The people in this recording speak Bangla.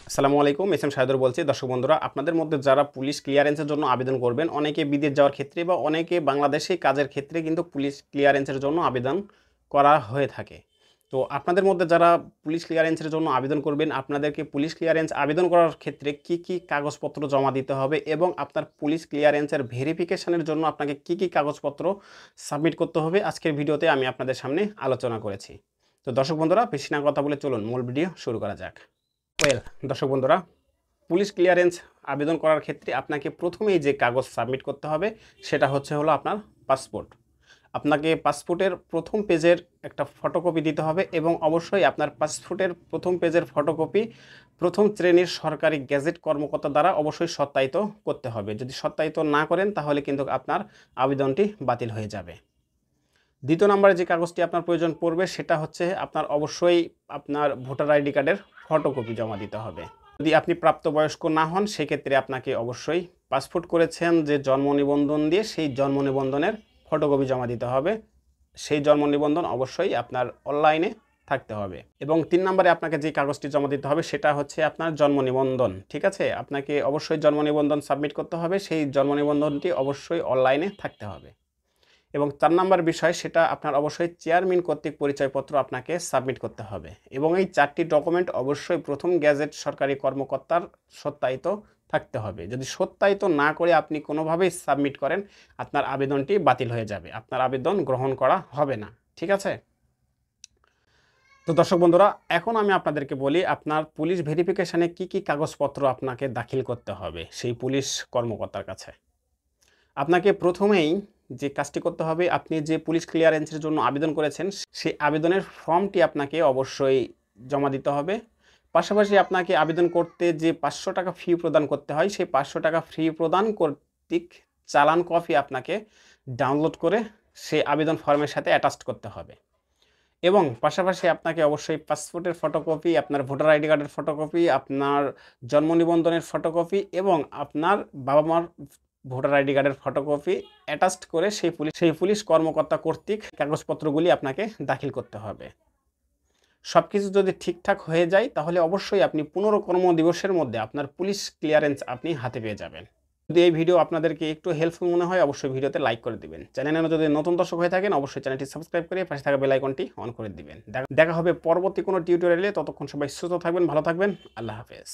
আসসালামু আলাইকুম, এস এম শাহিদুর বলছি। দর্শক বন্ধুরা, আপনাদের মধ্যে যারা পুলিশ ক্লিয়ারেন্সের জন্য আবেদন করবেন, অনেকে বিদেশ যাওয়ার ক্ষেত্রে বা অনেকে বাংলাদেশে কাজের ক্ষেত্রে কিন্তু পুলিশ ক্লিয়ারেন্সের জন্য আবেদন করা হয়ে থাকে। তো আপনাদের মধ্যে যারা পুলিশ ক্লিয়ারেন্সের জন্য আবেদন করবেন, আপনাদেরকে পুলিশ ক্লিয়ারেন্স আবেদন করার ক্ষেত্রে কি কি কাগজপত্র জমা দিতে হবে এবং আপনার পুলিশ ক্লিয়ারেন্সের ভেরিফিকেশনের জন্য আপনাকে কি কি কাগজপত্র সাবমিট করতে হবে, আজকের ভিডিওতে আমি আপনাদের সামনে আলোচনা করেছি। তো দর্শক বন্ধুরা, বেশি না কথা বলে চলুন মূল ভিডিও শুরু করা যাক। দর্শক বন্ধুরা, পুলিশ ক্লিয়ারেন্স আবেদন করার ক্ষেত্রে আপনাকে প্রথমেই যে কাগজ সাবমিট করতে হবে সেটা হলো আপনার পাসপোর্ট। আপনাকে পাসপোর্টের প্রথম পেজের একটা ফটোকপি দিতে হবে এবং অবশ্যই আপনার পাসপোর্টের প্রথম পেজের ফটোকপি প্রথম শ্রেণীর সরকারি গেজেট কর্মকর্তা দ্বারা অবশ্যই সত্যায়িত করতে হবে। যদি সত্যায়িত না করেন তাহলে কিন্তু আপনার আবেদনটি বাতিল হয়ে যাবে। দ্বিতীয় নম্বরে যে কাগজটি আপনার প্রয়োজন পড়বে সেটা হচ্ছে আপনার অবশ্যই আপনার ভোটার আইডি কার্ডের ফটোকপি জমা দিতে হবে। যদি আপনি প্রাপ্তবয়স্ক না হন সেক্ষেত্রে আপনাকে অবশ্যই পাসপোর্ট করেছেন যে জন্ম নিবন্ধন দিয়ে সেই জন্ম নিবন্ধনের ফটোকপি জমা দিতে হবে। সেই জন্ম নিবন্ধন অবশ্যই আপনার অনলাইনে থাকতে হবে। এবং 3 নম্বরে আপনাকে যে কাগজটি জমা দিতে হবে সেটা হচ্ছে আপনার জন্ম নিবন্ধন। ঠিক আছে, আপনাকে অবশ্যই জন্ম নিবন্ধন সাবমিট করতে হবে। সেই জন্ম নিবন্ধনটি অবশ্যই অনলাইনে থাকতে হবে। এবং 4 নাম্বার বিষয় সেটা আপনার অবশ্যই চেয়ারম্যান কর্তৃক পরিচয়পত্র আপনাকে সাবমিট করতে হবে এবং এই 4টি ডকুমেন্ট অবশ্যই প্রথম গ্যাজেট সরকারি কর্মকর্তার সত্যায়িত থাকতে হবে। যদি সত্যায়িত না করে আপনি কোনোভাবেই সাবমিট করেন, আপনার আবেদনটি বাতিল হয়ে যাবে, আপনার আবেদন গ্রহণ করা হবে না। ঠিক আছে? তো দর্শক বন্ধুরা, এখন আমি আপনাদেরকে বলি আপনার পুলিশ ভেরিফিকেশনে কি কি কাগজপত্র আপনাকে দাখিল করতে হবে সেই পুলিশ কর্মকর্তার কাছে। আপনাকে প্রথমেই যে কাজটি করতে হবে, আপনি যে পুলিশ ক্লিয়ারেন্সের জন্য আবেদন করেছেন সেই আবেদনের ফর্মটি আপনাকে অবশ্যই জমা দিতে হবে। পাশাপাশি আপনাকে আবেদন করতে যে 500 টাকা ফি প্রদান করতে হয় সেই 500 টাকা ফি প্রদান কর্তৃক চালান কপি আপনাকে ডাউনলোড করে সেই আবেদন ফর্মের সাথে অ্যাটাচড করতে হবে। এবং পাশাপাশি আপনাকে অবশ্যই পাসপোর্টের ফটোকপি, আপনার ভোটার আইডি কার্ডের ফটোকপি, আপনার জন্ম নিবন্ধনের ফটোকপি এবং আপনার বাবা মার ভোটার আইডি কার্ডের ফটোকপি অ্যাটাচড করে সেই পুলিশ কর্মকর্তা কর্তৃক কাগজপত্রগুলি আপনাকে দাখিল করতে হবে। সব কিছু যদি ঠিকঠাক হয়ে যায় তাহলে অবশ্যই আপনি 15 কর্মদিবসের মধ্যে আপনার পুলিশ ক্লিয়ারেন্স আপনি হাতে পেয়ে যাবেন। যদি এই ভিডিও আপনাদেরকে একটু হেল্পফুল মনে হয় অবশ্যই ভিডিওতে লাইক করে দিবেন। চ্যানেলে যদি নতুন দর্শক হয়ে থাকেন অবশ্যই চ্যানেলটি সাবস্ক্রাইব করে পাশে থাকা বেল আইকনটি অন করে দিবেন। দেখা হবে পরবর্তী কোনো টিউটোরিয়ালে। ততক্ষণ সবাই সুস্থ থাকবেন, ভালো থাকবেন। আল্লাহ হাফেজ।